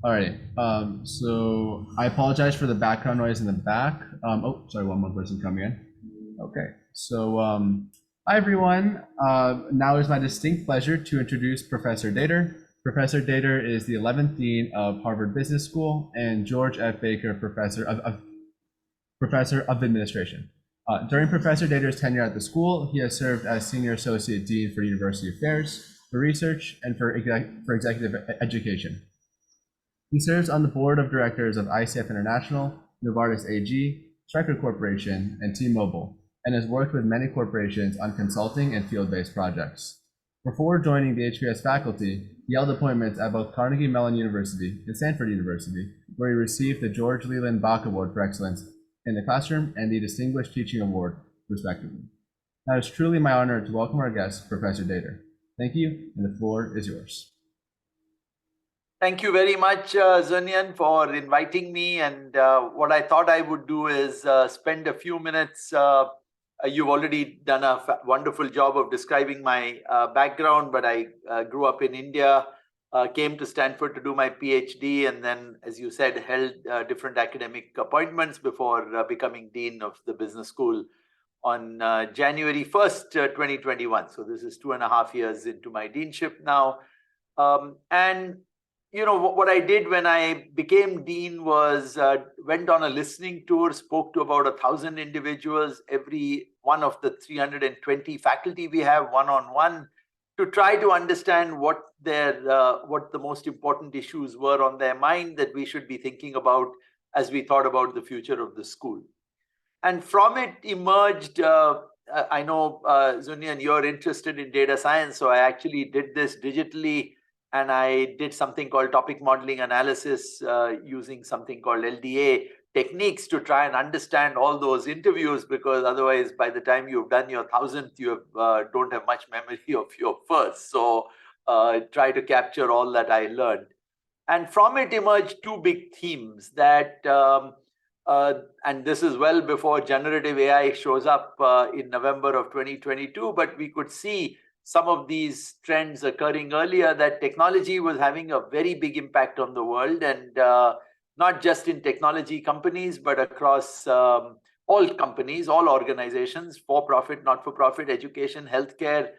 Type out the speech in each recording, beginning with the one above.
Alrighty. So I apologize for the background noise in the back. Oh, sorry, one more person coming in. Okay. So, hi everyone. Now it is my distinct pleasure to introduce Professor Datar. Professor Datar is the 11th Dean of Harvard Business School and George F. Baker Professor of Administration. During Professor Datar's tenure at the school, he has served as Senior Associate Dean for University Affairs, for Research, and for Executive Education. He serves on the board of directors of ICF International, Novartis AG, Stryker Corporation, and T-Mobile, and has worked with many corporations on consulting and field-based projects. Before joining the HBS faculty, he held appointments at both Carnegie Mellon University and Stanford University, where he received the George Leland Bach Award for Excellence in the Classroom and the Distinguished Teaching Award, respectively. Now it's truly my honor to welcome our guest, Professor Datar. Thank you, and the floor is yours. Thank you very much, Zunian, for inviting me. And what I thought I would do is spend a few minutes. You've already done a wonderful job of describing my background, but I grew up in India, came to Stanford to do my PhD, and then, as you said, held different academic appointments before becoming Dean of the Business School on January 1st, 2021. So this is 2.5 years into my deanship now. And you know, what I did when I became dean was went on a listening tour, spoke to about 1,000 individuals, every one of the 320 faculty we have one-on-one, to try to understand what the most important issues were on their mind that we should be thinking about as we thought about the future of the school. And from it emerged, I know, Zunian, you're interested in data science, so I actually did this digitally. And I did something called topic modeling analysis using something called LDA techniques to try and understand all those interviews, because otherwise, by the time you've done your 1,000th, you don't have much memory of your first. So try to capture all that I learned. And from it emerged two big themes that, and this is well before generative AI shows up in November of 2022, but we could see some of these trends occurring earlier, that technology was having a very big impact on the world, and not just in technology companies, but across all companies, all organizations, for-profit, not-for-profit, education, healthcare,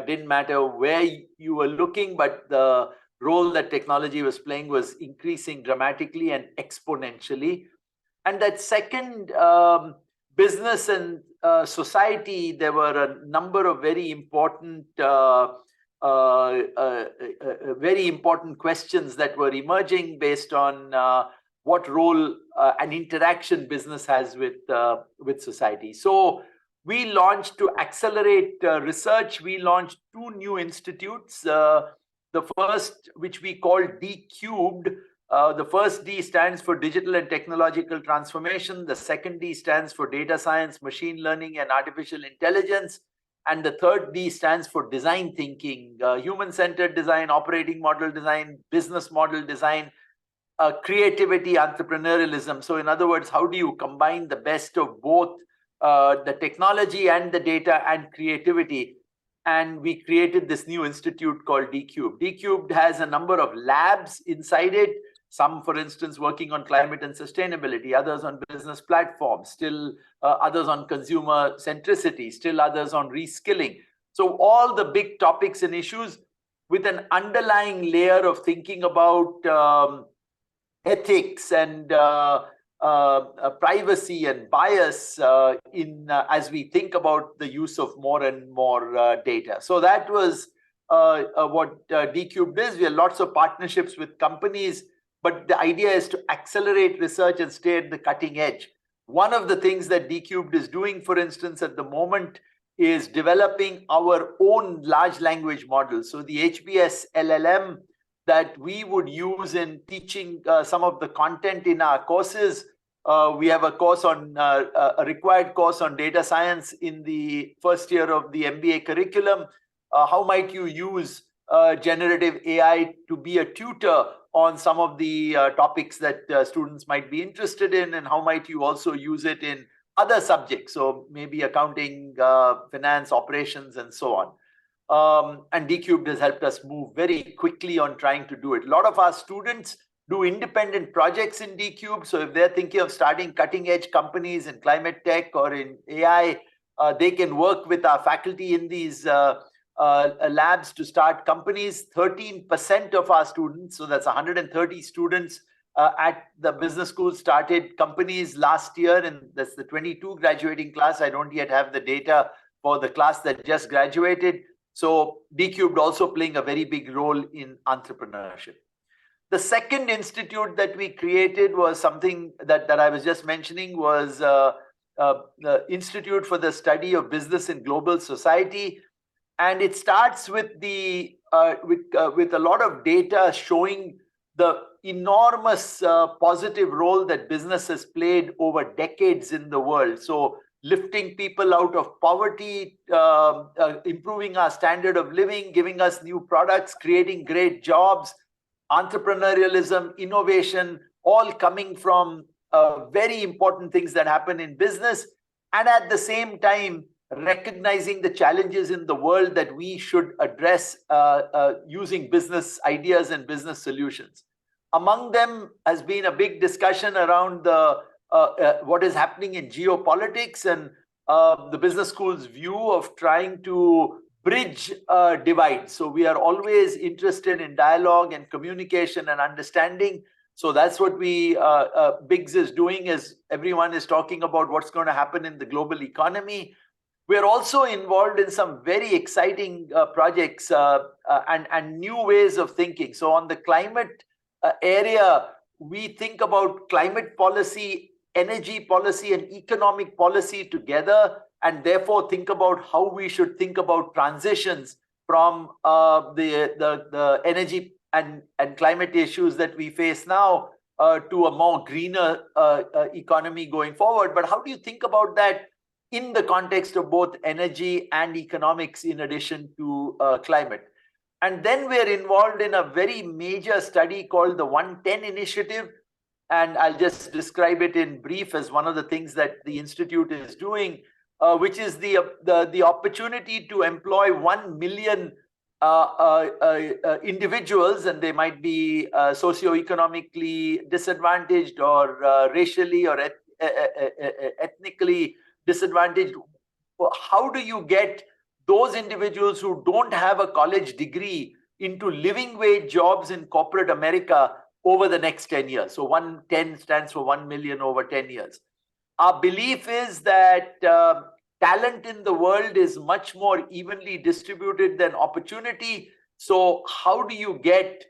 didn't matter where you were looking, but the role that technology was playing was increasing dramatically and exponentially. And that second, business and society, there were a number of very important questions that were emerging based on what role and interaction business has with society. So we launched, to accelerate research, we launched two new institutes. The first, which we called D Cubed. The first D stands for Digital and Technological Transformation. The second D stands for Data Science, Machine Learning, and Artificial Intelligence. And the third D stands for Design Thinking, Human-Centered Design, Operating Model Design, Business Model Design, Creativity, Entrepreneurialism. So in other words, how do you combine the best of both the technology and the data and creativity? And we created this new institute called D Cubed. D Cubed has a number of labs inside it. Some, for instance, working on climate and sustainability, others on business platforms, still others on consumer centricity, still others on reskilling. So all the big topics and issues with an underlying layer of thinking about ethics and privacy and bias as we think about the use of more and more data. So that was what D Cubed is. We have lots of partnerships with companies, but the idea is to accelerate research and stay at the cutting edge. One of the things that D Cubed is doing, for instance, at the moment, is developing our own large language models. So the HBS LLM that we would use in teaching some of the content in our courses. We have a course on a required course on data science in the first year of the MBA curriculum. How might you use generative AI to be a tutor on some of the topics that students might be interested in, and how might you also use it in other subjects, so maybe accounting, finance, operations, and so on. And D-Cubed has helped us move very quickly on trying to do it. A lot of our students do independent projects in D-Cubed. So if they're thinking of starting cutting edge companies in climate tech or in AI, they can work with our faculty in these labs to start companies. 13% of our students, so that's 130 students at the business school, started companies last year, and that's the 22 graduating class. I don't yet have the data for the class that just graduated. So D-Cubed also playing a very big role in entrepreneurship. The second institute that we created was something that I was just mentioning, was the Institute for the Study of Business in Global Society. And it starts with with a lot of data showing the enormous positive role that business has played over decades in the world. So lifting people out of poverty, improving our standard of living, giving us new products, creating great jobs, entrepreneurialism, innovation, all coming from very important things that happen in business. And at the same time, recognizing the challenges in the world that we should address using business ideas and business solutions. Among them has been a big discussion around what is happening in geopolitics, and the business school's view of trying to bridge divides. So we are always interested in dialogue and communication and understanding. So that's what Biggs is doing, as everyone is talking about what's going to happen in the global economy. We're also involved in some very exciting projects and new ways of thinking. So on the climate area, we think about climate policy, energy policy, and economic policy together, and therefore think about how we should think about transitions from the energy and climate issues that we face now to a more greener economy going forward. But how do you think about that in the context of both energy and economics, in addition to climate? And then we're involved in a very major study called the 110 Initiative. And I'll just describe it in brief as one of the things that the Institute is doing, which is the opportunity to employ 1 million individuals, and they might be socioeconomically disadvantaged or racially or ethnically disadvantaged. How do you get those individuals who don't have a college degree into living wage jobs in corporate America over the next 10 years? So 110 stands for 1 million over 10 years. Our belief is that talent in the world is much more evenly distributed than opportunity. So how do you get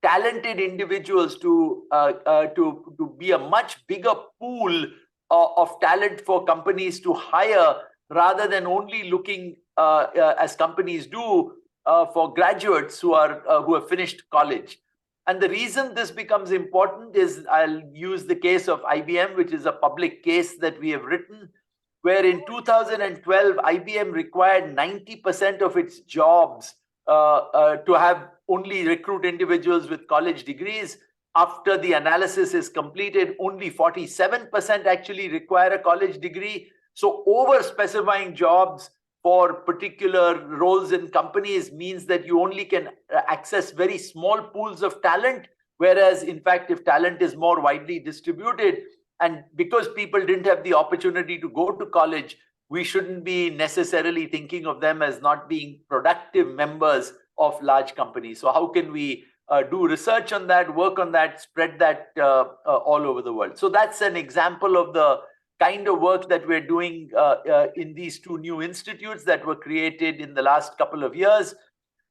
talented individuals to be a much bigger pool of talent for companies to hire, rather than only looking as companies do for graduates who have finished college? And the reason this becomes important is, I'll use the case of IBM, which is a public case that we have written, where in 2012, IBM required 90% of its jobs to have only recruit individuals with college degrees. After the analysis is completed, only 47% actually require a college degree. So over-specifying jobs for particular roles in companies means that you only can access very small pools of talent, whereas in fact, if talent is more widely distributed, and because people didn't have the opportunity to go to college, we shouldn't be necessarily thinking of them as not being productive members of large companies. So how can we do research on that, work on that, spread that all over the world? So that's an example of the kind of work that we're doing in these two new institutes that were created in the last couple of years.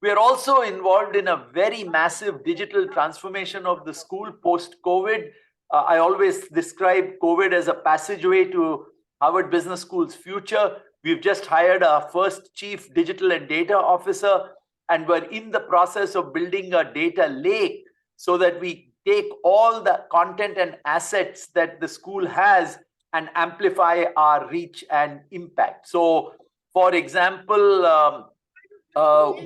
We are also involved in a very massive digital transformation of the school post-COVID. I always describe COVID as a passageway to Harvard Business School's future. We've just hired our first chief digital and data officer, and we're in the process of building a data lake so that we take all the content and assets that the school has and amplify our reach and impact. So, for example,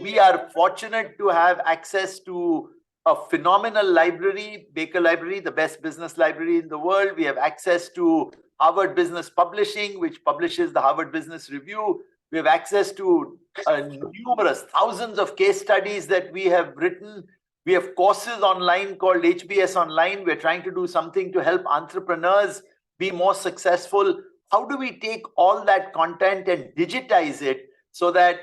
we are fortunate to have access to a phenomenal library, Baker Library, the best business library in the world. We have access to Harvard Business Publishing, which publishes the Harvard Business Review. We have access to numerous thousands of case studies that we have written. We have courses online called HBS Online. We're trying to do something to help entrepreneurs be more successful. How do we take all that content and digitize it so that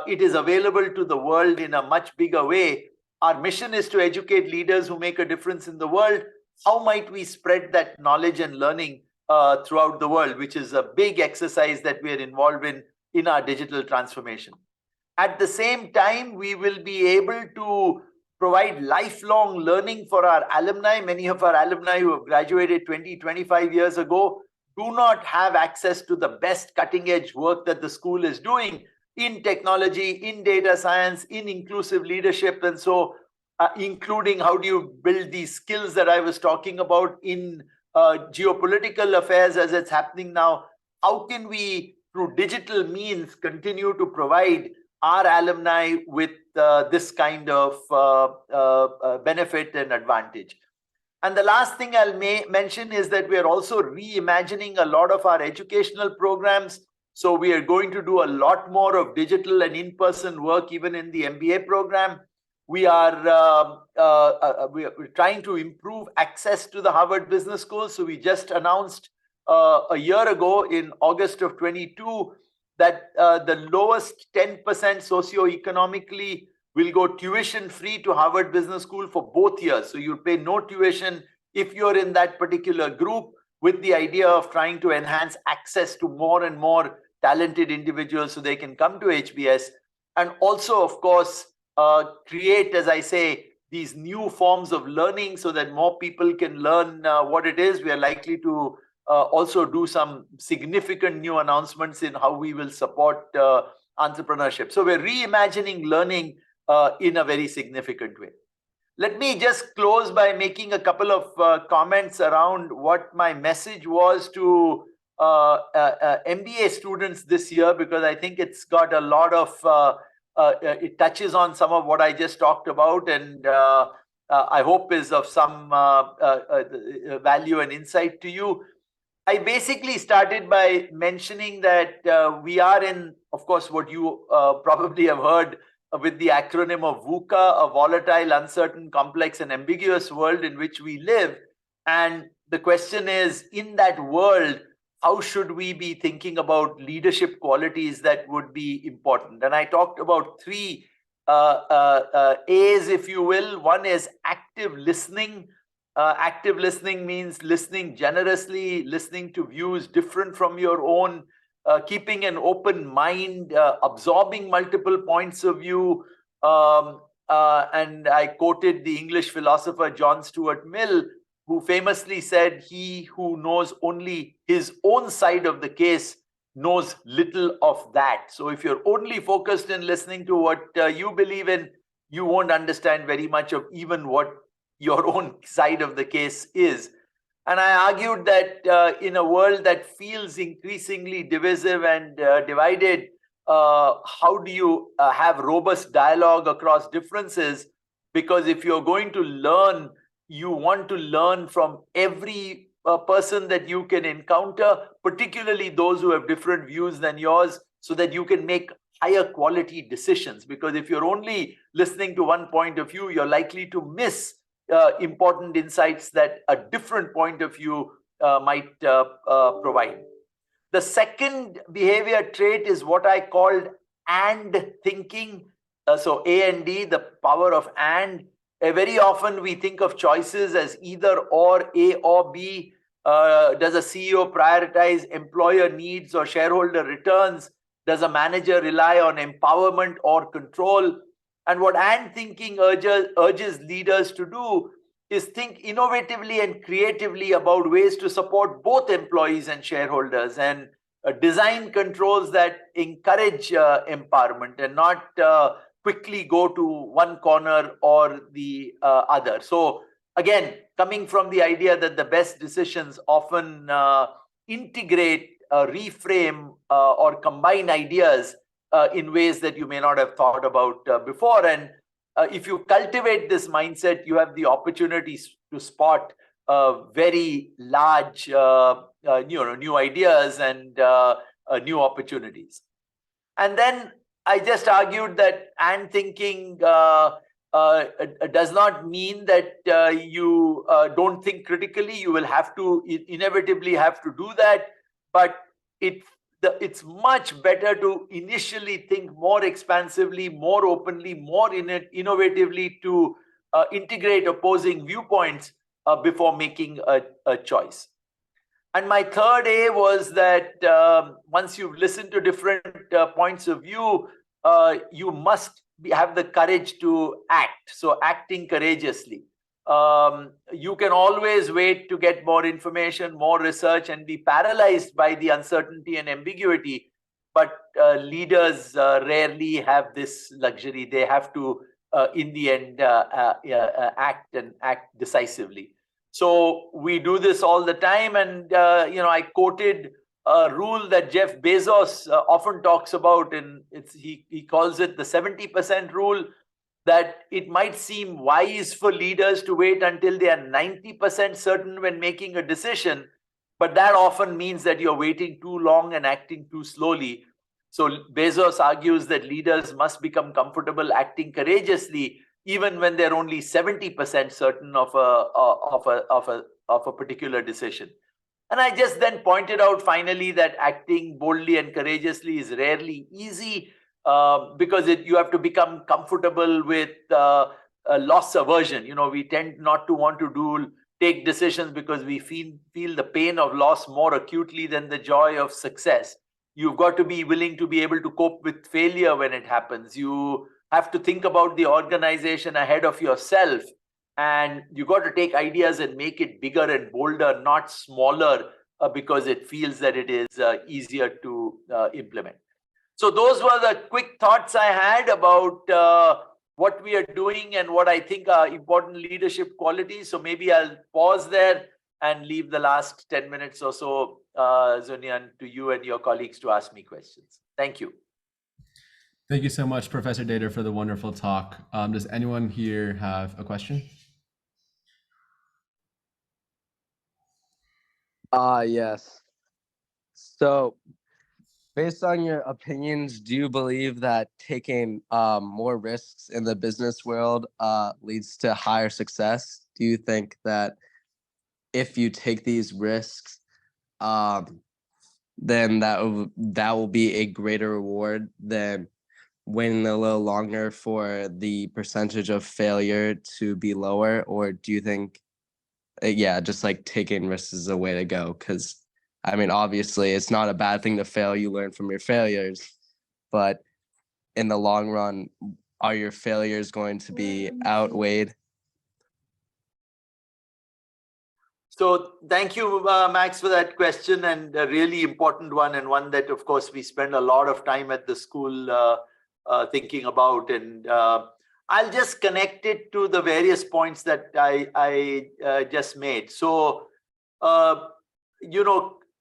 it is available to the world in a much bigger way? Our mission is to educate leaders who make a difference in the world. How might we spread that knowledge and learning throughout the world, which is a big exercise that we are involved in our digital transformation. At the same time, we will be able to provide lifelong learning for our alumni. Many of our alumni who have graduated 20, 25 years ago do not have access to the best cutting edge work that the school is doing in technology, in data science, in inclusive leadership. And so including how do you build these skills that I was talking about in geopolitical affairs as it's happening now. How can we, through digital means, continue to provide our alumni with this kind of benefit and advantage? And the last thing I'll mention is that we are also reimagining a lot of our educational programs. So we are going to do a lot more of digital and in-person work even in the MBA program. We are we're trying to improve access to the Harvard Business School. So we just announced a year ago in August of 22 that the lowest 10% socioeconomically will go tuition free to Harvard Business School for both years. So you'll pay no tuition if you're in that particular group, with the idea of trying to enhance access to more and more talented individuals so they can come to HBS. And also, of course, create, as I say, these new forms of learning so that more people can learn what it is. We are likely to also do some significant new announcements in how we will support entrepreneurship. So we're reimagining learning in a very significant way. Let me just close by making a couple of comments around what my message was to MBA students this year, because I think it's got a lot of it touches on some of what I just talked about, and I hope is of some value and insight to you. I basically started by mentioning that we are in, of course, what you probably have heard with the acronym of VUCA, a volatile, uncertain, complex, and ambiguous world in which we live. And the question is, in that world, how should we be thinking about leadership qualities that would be important? And I talked about three A's, if you will. One is active listening. Active listening means listening generously, listening to views different from your own, keeping an open mind, absorbing multiple points of view. And I quoted the English philosopher John Stuart Mill, who famously said, "He who knows only his own side of the case knows little of that." So if you're only focused in listening to what you believe in, you won't understand very much of even what your own side of the case is. And I argued that in a world that feels increasingly divisive and divided, how do you have robust dialogue across differences? Because if you're going to learn, you want to learn from every person that you can encounter, particularly those who have different views than yours, so that you can make higher quality decisions. Because if you're only listening to one point of view, you're likely to miss important insights that a different point of view might provide. The second behavior trait is what I called and thinking. So A and D, the power of and. Very often we think of choices as either or, A or B. Does a CEO prioritize employer needs or shareholder returns? Does a manager rely on empowerment or control? And what and thinking urges leaders to do is think innovatively and creatively about ways to support both employees and shareholders, and design controls that encourage empowerment and not quickly go to one corner or the other. So again, coming from the idea that the best decisions often integrate, reframe, or combine ideas in ways that you may not have thought about before. And if you cultivate this mindset, you have the opportunities to spot very large new ideas and new opportunities. And then I just argued that and thinking does not mean that you don't think critically. You will have to inevitably have to do that, but it's much better to initially think more expansively, more openly, more innovatively to integrate opposing viewpoints before making a choice. And my third A was that once you've listened to different points of view, you must have the courage to act. So acting courageously. You can always wait to get more information, more research, and be paralyzed by the uncertainty and ambiguity. But leaders rarely have this luxury. They have to, in the end, act and act decisively. So we do this all the time. And, I quoted a rule that Jeff Bezos often talks about, and he calls it the 70% rule, that it might seem wise for leaders to wait until they are 90% certain when making a decision, but that often means that you're waiting too long and acting too slowly. So Bezos argues that leaders must become comfortable acting courageously even when they're only 70% certain of a particular decision. And I just then pointed out finally that acting boldly and courageously is rarely easy because you have to become comfortable with loss aversion. We tend not to want to take decisions because we feel the pain of loss more acutely than the joy of success. You've got to be willing to be able to cope with failure when it happens. You have to think about the organization ahead of yourself, and you got to take ideas and make it bigger and bolder, not smaller, because it feels that it is easier to implement. So those were the quick thoughts I had about what we are doing and what I think are important leadership qualities. So maybe I'll pause there and leave the last 10 minutes or so, Zunyan, to you and your colleagues to ask me questions. Thank you. Thank you so much, Professor Datar, for the wonderful talk. Does anyone here have a question? Yes. So, based on your opinions, do you believe that taking more risks in the business world leads to higher success? Do you think that if you take these risks, then that will be a greater reward than waiting a little longer for the percentage of failure to be lower? Or do you think, just like taking risks is a way to go? Because I mean, obviously it's not a bad thing to fail. You learn from your failures, but in the long run, are your failures going to be outweighed? So thank you, Max, for that question, and a really important one, and one that, of course, we spend a lot of time at the school thinking about. And I'll just connect it to the various points that I just made. So,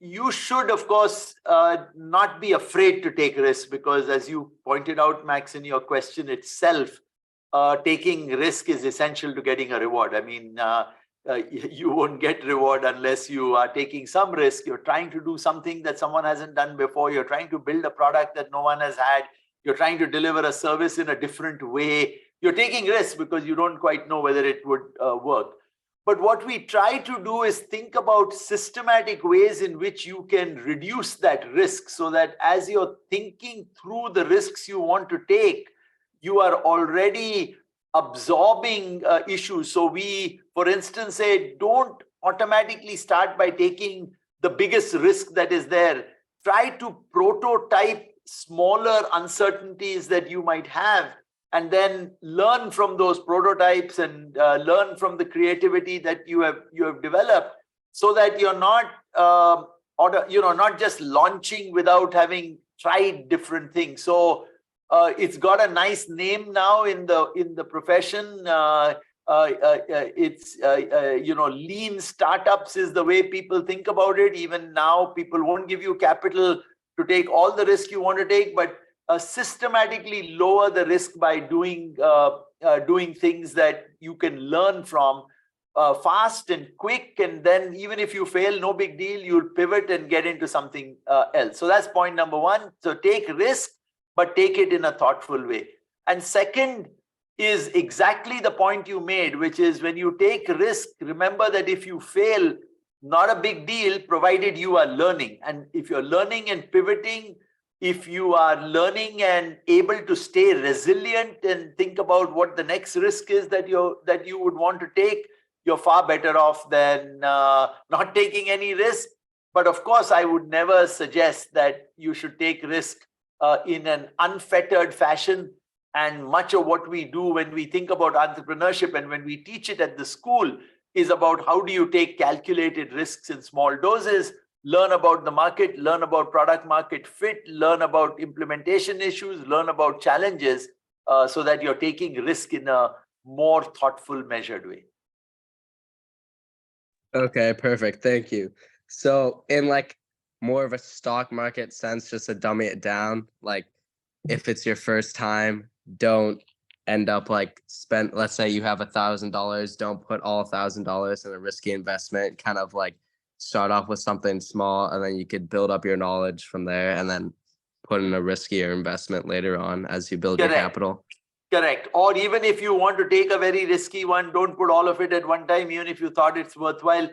you should, of course, not be afraid to take risks, because as you pointed out, Max, in your question itself, taking risk is essential to getting a reward. I mean, you won't get reward unless you are taking some risk. You're trying to do something that someone hasn't done before. You're trying to build a product that no one has had. You're trying to deliver a service in a different way. You're taking risks because you don't quite know whether it would work. But what we try to do is think about systematic ways in which you can reduce that risk, so that as you're thinking through the risks you want to take, you are already absorbing issues. So we, for instance, say, don't automatically start by taking the biggest risk that is there. Try to prototype smaller uncertainties that you might have, and then learn from those prototypes and learn from the creativity that you have developed, so that you're not not just launching without having tried different things. So it's got a nice name now in the profession. It's lean startups is the way people think about it. Even now, people won't give you capital to take all the risk you want to take, but systematically lower the risk by doing things that you can learn from fast and quick, and then even if you fail, no big deal, you'll pivot and get into something else. So that's point number one. So take risk, but take it in a thoughtful way. And second is exactly the point you made, which is when you take risk, remember that if you fail, not a big deal, provided you are learning. And if you're learning and pivoting, if you are learning and able to stay resilient and think about what the next risk is that you would want to take, you're far better off than not taking any risk. But of course, I would never suggest that you should take risk in an unfettered fashion. And much of what we do when we think about entrepreneurship and when we teach it at the school is about how do you take calculated risks in small doses, learn about the market, learn about product market fit, learn about implementation issues, learn about challenges, so that you're taking risk in a more thoughtful, measured way. Okay, perfect. Thank you. So in like more of a stock market sense, just to dummy it down, like if it's your first time, don't end up like let's say you have $1,000, don't put all $1,000 in a risky investment, kind of like start off with something small and then you could build up your knowledge from there and then put in a riskier investment later on as you build your capital. Correct. Or even if you want to take a very risky one, don't put all of it at one time. Even if you thought it's worthwhile,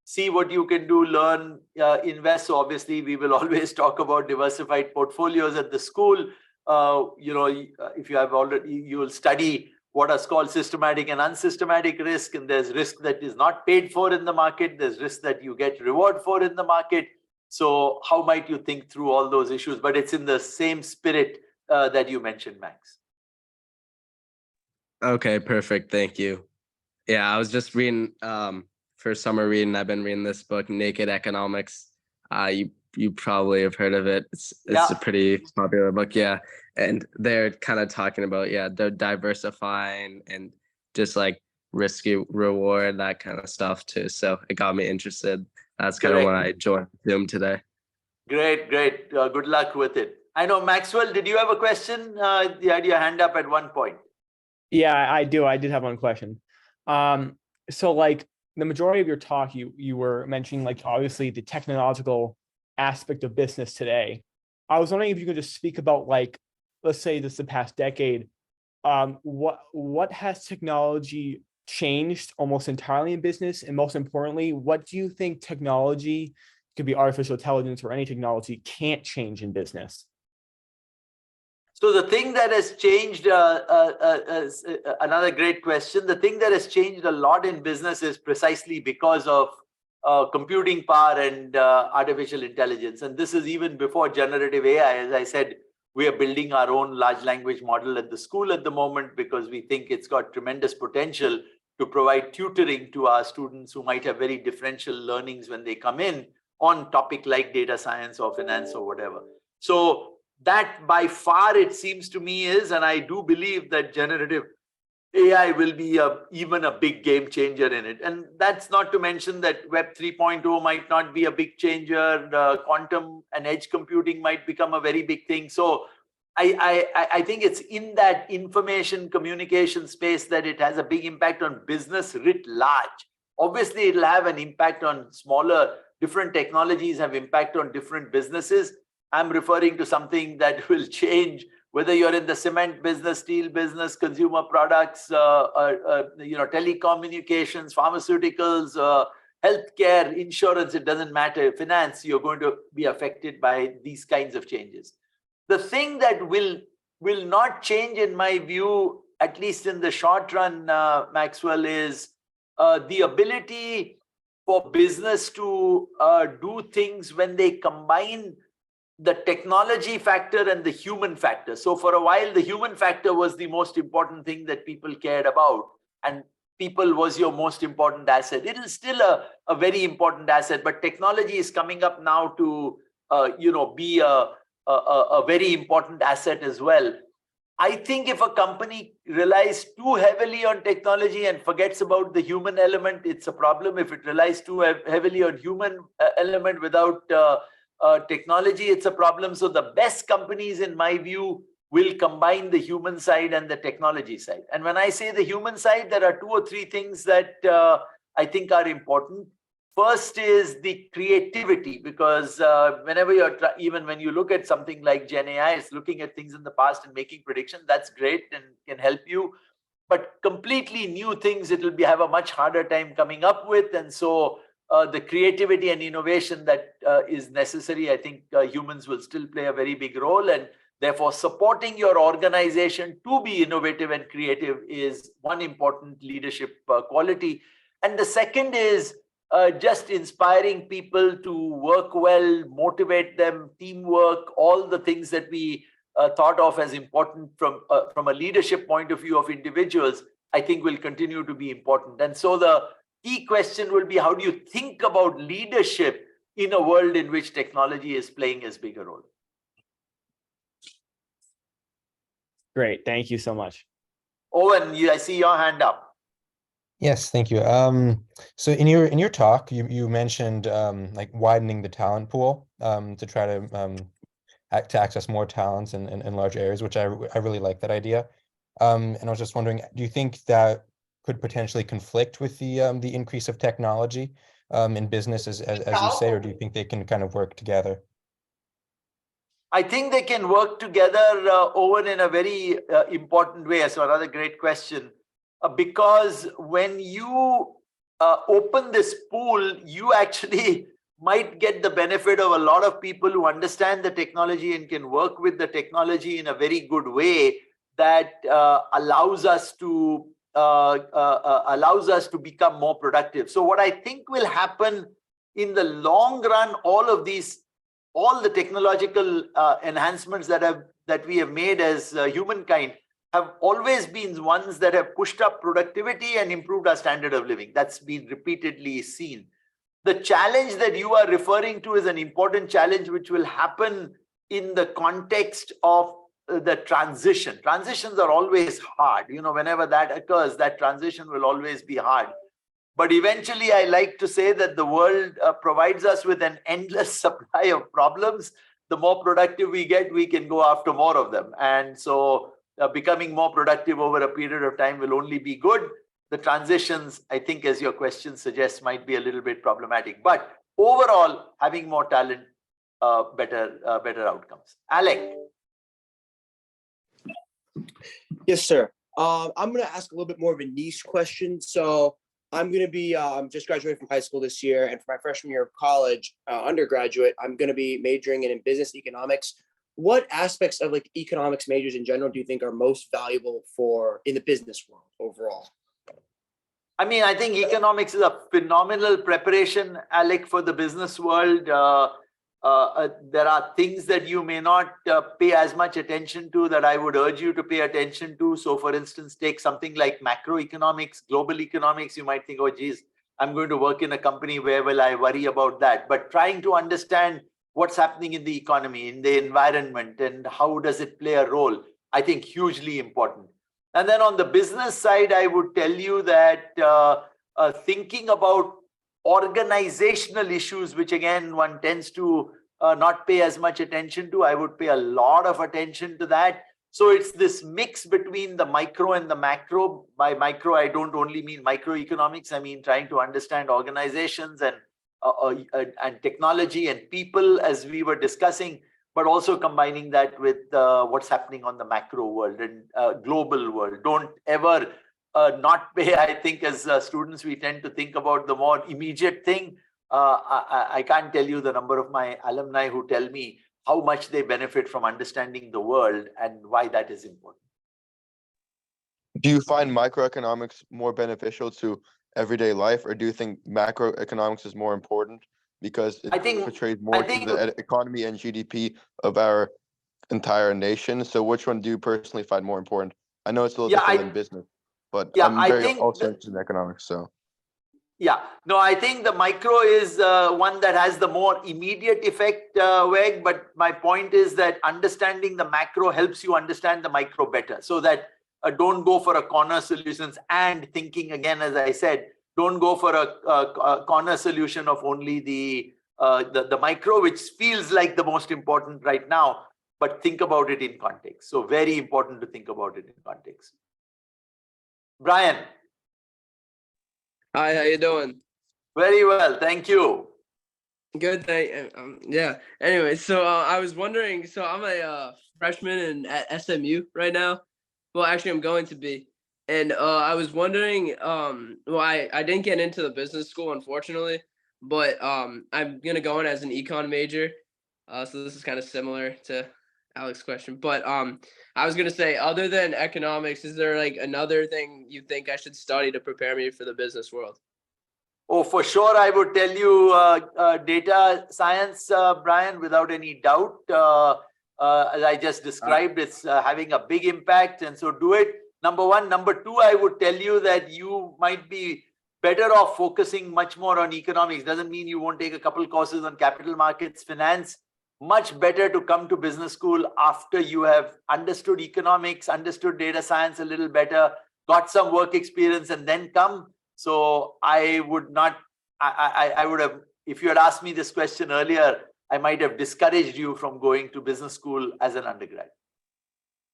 see what you can do, learn, invest. So obviously, we will always talk about diversified portfolios at the school. If you have already, you will study what is called systematic and unsystematic risk. And there's risk that is not paid for in the market. There's risk that you get reward for in the market. So how might you think through all those issues? But it's in the same spirit that you mentioned, Max. Okay, perfect. Thank you. Yeah, I was just reading for summer reading. I've been reading this book, Naked Economics. You probably have heard of it. It's a pretty popular book, yeah. And they're kind of talking about they're diversifying and just like risky reward, that kind of stuff too. So it got me interested. That's kind of when I joined Zoom today. Great. Good luck with it. I know, Maxwell, did you have a question? You had your hand up at one point. Yeah, I do. I did have one question. So like the majority of your talk, you were mentioning like obviously the technological aspect of business today. I was wondering if you could just speak about like, let's say this is the past decade, what has technology changed almost entirely in business? And most importantly, what do you think technology, could be artificial intelligence or any technology, can't change in business? So the thing that has changed, another great question, the thing that has changed a lot in business is precisely because of computing power and artificial intelligence. And this is even before generative AI. As I said, we are building our own large language model at the school at the moment because we think it's got tremendous potential to provide tutoring to our students who might have very differential learnings when they come in on topic like data science or finance or whatever. So that by far, it seems to me is, and I do believe that generative AI will be even a big game changer in it. And that's not to mention that Web 3.0 might not be a big changer. Quantum and edge computing might become a very big thing. So I think it's in that information communication space that it has a big impact on business writ large. Obviously, it'll have an impact on smaller, different technologies have impact on different businesses. I'm referring to something that will change whether you're in the cement business, steel business, consumer products, telecommunications, pharmaceuticals, healthcare, insurance, it doesn't matter, finance, you're going to be affected by these kinds of changes. The thing that will not change in my view, at least in the short run, Maxwell, is the ability for business to do things when they combine the technology factor and the human factor. So for a while, the human factor was the most important thing that people cared about, and people was your most important asset. It is still a very important asset, but technology is coming up now to be a very important asset as well. I think if a company relies too heavily on technology and forgets about the human element, it's a problem. If it relies too heavily on human element without technology, it's a problem. So the best companies, in my view, will combine the human side and the technology side. And when I say the human side, there are two or three things that I think are important. First is the creativity, because whenever even when you look at something like Gen AI, it's looking at things in the past and making predictions. That's great and can help you. But completely new things, it will have a much harder time coming up with. And so the creativity and innovation that is necessary, I think humans will still play a very big role. And therefore, supporting your organization to be innovative and creative is one important leadership quality. And the second is just inspiring people to work well, motivate them, teamwork, all the things that we thought of as important from a leadership point of view of individuals, I think will continue to be important. And so the key question will be, how do you think about leadership in a world in which technology is playing as big a role? Great. Thank you so much. Owen, I see your hand up. Yes, thank you. So in your talk, you mentioned like widening the talent pool to try to access more talents in large areas, which I really like that idea. And I was just wondering, do you think that could potentially conflict with the increase of technology in business as you say, or do you think they can kind of work together? I think they can work together, Owen, in a very important way. So another great question. Because when you open this pool, you actually might get the benefit of a lot of people who understand the technology and can work with the technology in a very good way that allows us to become more productive. So what I think will happen in the long run, all the technological enhancements that we have made as humankind have always been ones that have pushed up productivity and improved our standard of living. That's been repeatedly seen. The challenge that you are referring to is an important challenge which will happen in the context of the transition. Transitions are always hard. Whenever that occurs, that transition will always be hard. But eventually, I like to say that the world provides us with an endless supply of problems. The more productive we get, we can go after more of them. And so becoming more productive over a period of time will only be good. The transitions, I think, as your question suggests, might be a little bit problematic. But overall, having more talent, better outcomes. Alec. Yes, sir. I'm going to ask a little bit more of a niche question. So I'm going to be just graduating from high school this year. And for my freshman year of college, undergraduate, I'm going to be majoring in business economics. What aspects of like economics majors in general do you think are most valuable in the business world overall? I mean, I think economics is a phenomenal preparation, Alec, for the business world. There are things that you may not pay as much attention to that I would urge you to pay attention to. So, for instance, take something like macroeconomics, global economics. You might think, oh, geez, I'm going to work in a company. Where will I worry about that? But trying to understand what's happening in the economy, in the environment, and how does it play a role, I think hugely important. And then on the business side, I would tell you that thinking about organizational issues, which again, one tends to not pay as much attention to, I would pay a lot of attention to that. So it's this mix between the micro and the macro. By micro, I don't only mean microeconomics. I mean trying to understand organizations and technology and people, as we were discussing, but also combining that with what's happening on the macro world and global world. Don't ever not pay. I think as students, we tend to think about the more immediate thing. I can't tell you the number of my alumni who tell me how much they benefit from understanding the world and why that is important. Do you find microeconomics more beneficial to everyday life, or do you think macroeconomics is more important because it portrays more to the economy and GDP of our entire nation? So which one do you personally find more important? I know it's a little different than business, but I'm very also interested in economics. So yeah, no, I think the micro is one that has the more immediate effect, Weg. But my point is that understanding the macro helps you understand the micro better, so that don't go for a corner solutions and thinking again, as I said, don't go for a corner solution of only the micro, which feels like the most important right now, but think about it in context. So very important to think about it in context. Brian. Hi, how you doing? Very well. Thank you. Good thing. Yeah. Anyway, so I was wondering. So I'm a freshman at SMU right now. Well, actually, I'm going to be. And I was wondering. Well, I didn't get into the business school, unfortunately, but I'm gonna go in as an econ major. So this is kind of similar to Alex's question. But I was gonna say, other than economics, is there like another thing you think I should study to prepare me for the business world? Oh, for sure, I would tell you data science, Brian, without any doubt. As I just described, it's having a big impact, and so do it. Number one. Number two, I would tell you that you might be better off focusing much more on economics. Doesn't mean you won't take a couple courses on capital markets, finance. Much better to come to business school after you have understood economics, understood data science a little better, got some work experience, and then come. So I would not, I would have, if you had asked me this question earlier, I might have discouraged you from going to business school as an undergrad.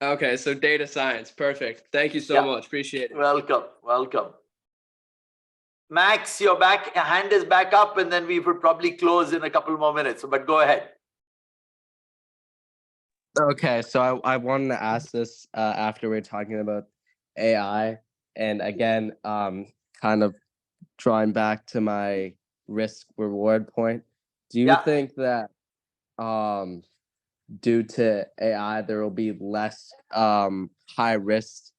Okay, so data science, perfect. Thank you so much. Appreciate it. Welcome, welcome. Max, your hand is back up, and then we would probably close in a couple more minutes. But go ahead. Okay, so I wanted to ask this after we're talking about AI, and again, kind of drawing back to my risk reward point. Do you think that due to AI there will be less high risks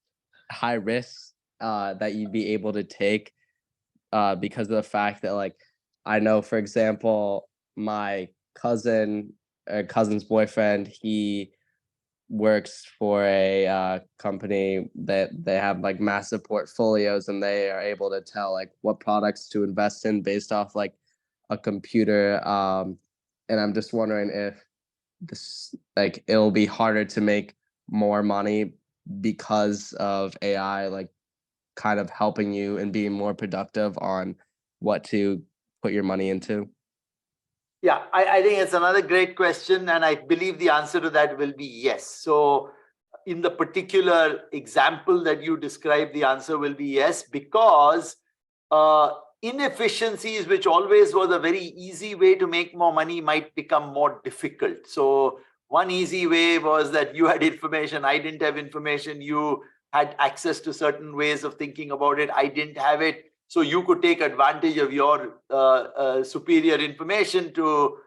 that you'd be able to take because of the fact that, like, I know, for example, my cousin's boyfriend, he works for a company that they have like massive portfolios, and they are able to tell like what products to invest in based off like a computer. And I'm just wondering if this, like, it'll be harder to make more money because of AI, like, kind of helping you and being more productive on what to put your money into. Yeah, I think it's another great question, and I believe the answer to that will be yes. So in the particular example that you described, the answer will be yes, because inefficiencies, which always was a very easy way to make more money, might become more difficult. So one easy way was that you had information, I didn't have information, you had access to certain ways of thinking about it, I didn't have it. So you could take advantage of your superior information to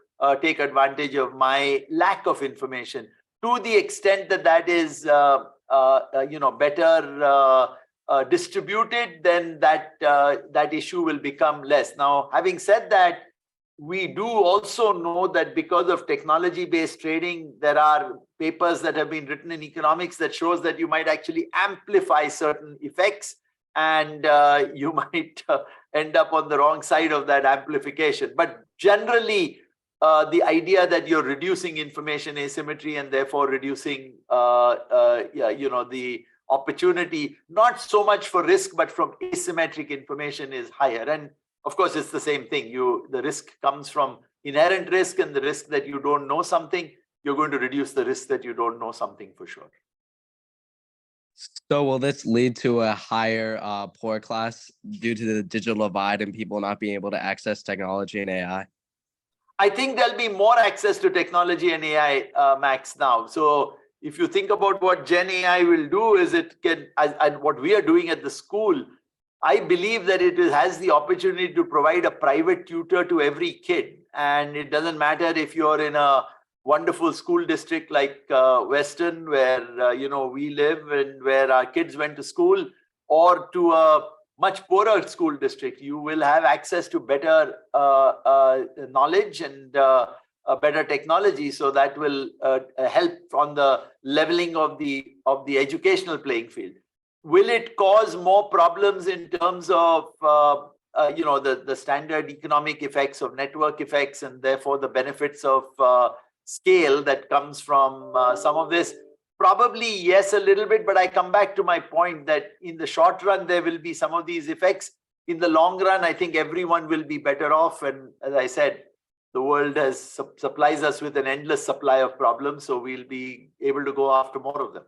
take advantage of my lack of information. To the extent that that is better distributed, then that issue will become less. Now, having said that, we do also know that because of technology-based trading, there are papers that have been written in economics that shows that you might actually amplify certain effects, and you might end up on the wrong side of that amplification. But generally, the idea that you're reducing information asymmetry and therefore reducing the opportunity, not so much for risk, but from asymmetric information, is higher. And of course, it's the same thing. The risk comes from inherent risk, and the risk that you don't know something, you're going to reduce the risk that you don't know something for sure. So will this lead to a higher poor class due to the digital divide and people not being able to access technology and AI? I think there'll be more access to technology and AI, Max, now. So if you think about what Gen AI will do, is it can, and what we are doing at the school, I believe that it has the opportunity to provide a private tutor to every kid. And it doesn't matter if you're in a wonderful school district like Weston, where we live and where our kids went to school, or to a much poorer school district. You will have access to better knowledge and better technology, so that will help on the leveling of the educational playing field. Will it cause more problems in terms of the standard economic effects of network effects, and therefore the benefits of scale that comes from some of this? Probably yes, a little bit, but I come back to my point that in the short run, there will be some of these effects. In the long run, I think everyone will be better off. And as I said, the world supplies us with an endless supply of problems, so we'll be able to go after more of them.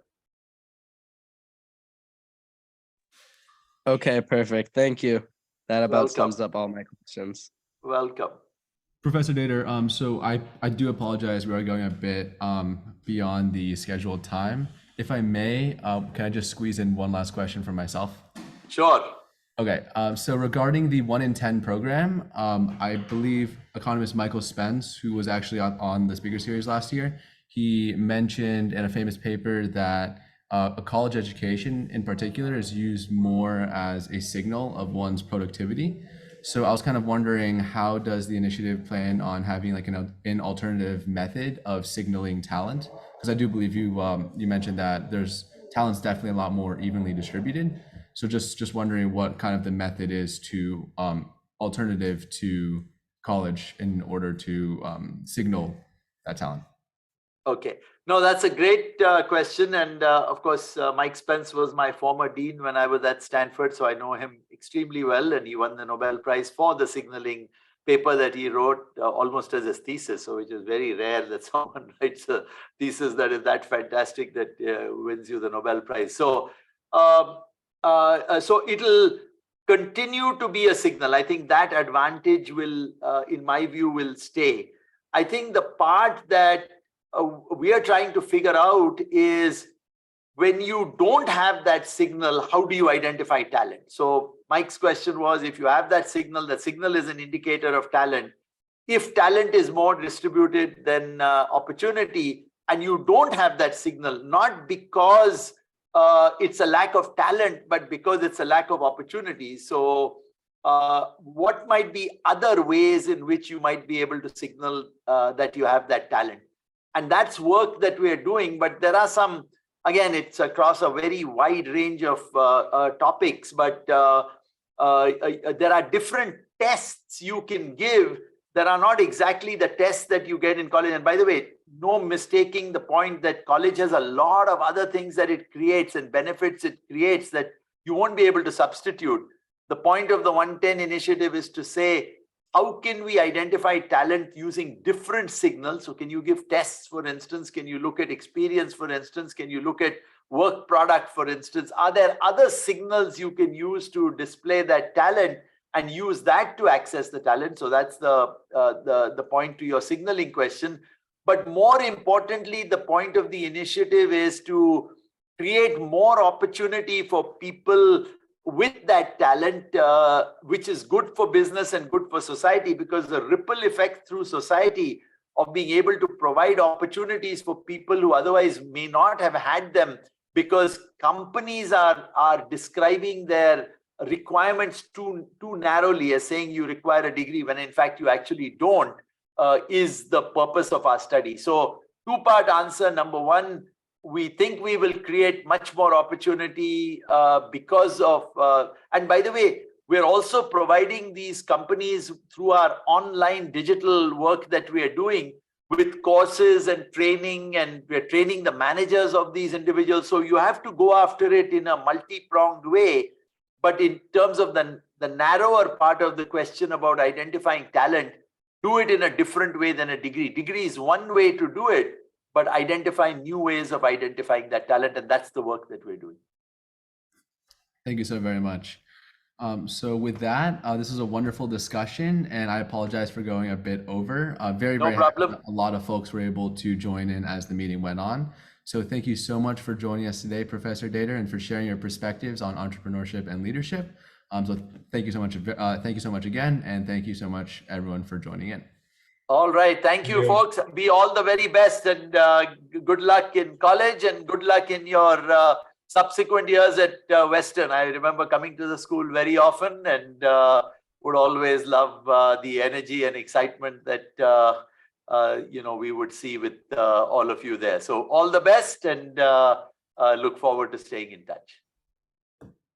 Okay, perfect. Thank you. That about Welcome. sums up all my questions. Welcome. Professor Datar, so I do apologize. We are going a bit beyond the scheduled time. If I may, can I just squeeze in one last question for myself? Sure. Okay, so regarding the 1 in 10 program, I believe economist Michael Spence, who was actually on the speaker series last year, he mentioned in a famous paper that a college education in particular is used more as a signal of one's productivity. So I was kind of wondering, how does the initiative plan on having like an alternative method of signaling talent? Because I do believe you mentioned that there's talent's definitely a lot more evenly distributed. So just wondering what kind of the method is to alternative to college in order to signal that talent. Okay. No, that's a great question. And of course, Mike Spence was my former dean when I was at Stanford. So I know him extremely well. And he won the Nobel Prize for the signaling paper that he wrote almost as his thesis. So which is very rare that someone writes a thesis that is that fantastic that wins you the Nobel Prize. So, so it'll continue to be a signal. I think that advantage will, in my view, will stay. I think the part that we are trying to figure out is when you don't have that signal, how do you identify talent? So Mike's question was, if you have that signal is an indicator of talent. If talent is more distributed than opportunity, and you don't have that signal, not because it's a lack of talent, but because it's a lack of opportunity. So what might be other ways in which you might be able to signal that you have that talent? And that's work that we are doing, but there are some, again, it's across a very wide range of topics, but there are different tests you can give that are not exactly the tests that you get in college. And by the way, no mistaking the point that college has a lot of other things that it creates and benefits it creates that you won't be able to substitute. The point of the 110 initiative is to say, how can we identify talent using different signals? So can you give tests, for instance? Can you look at experience, for instance? Can you look at work product, for instance? Are there other signals you can use to display that talent and use that to access the talent? So that's the point to your signaling question. But more importantly, the point of the initiative is to create more opportunity for people with that talent, which is good for business and good for society, because the ripple effect through society of being able to provide opportunities for people who otherwise may not have had them, because companies are describing their requirements too narrowly as saying you require a degree when in fact you actually don't, is the purpose of our study. So two-part answer. Number one, we think we will create much more opportunity because of, and by the way, we're also providing these companies through our online digital work that we are doing with courses and training, and we're training the managers of these individuals. So you have to go after it in a multi-pronged way. But in terms of the narrower part of the question about identifying talent, do it in a different way than a degree. Degree is one way to do it, but identify new ways of identifying that talent. And that's the work that we're doing. Thank you so very much. So with that, this is a wonderful discussion, and I apologize for going a bit over. Very problem. A lot of folks were able to join in as the meeting went on. So thank you so much for joining us today, Professor Datar, and for sharing your perspectives on entrepreneurship and leadership. So thank you so much. Thank you so much again, and thank you so much, everyone, for joining in. All right. Thank you, folks. Be all the very best, and good luck in college and good luck in your subsequent years at Weston. I remember coming to the school very often and would always love the energy and excitement that we would see with all of you there. So all the best, and look forward to staying in touch.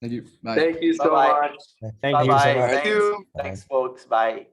Thank you. Bye. Thank you so much. Thank you so much. Thanks, folks. Bye.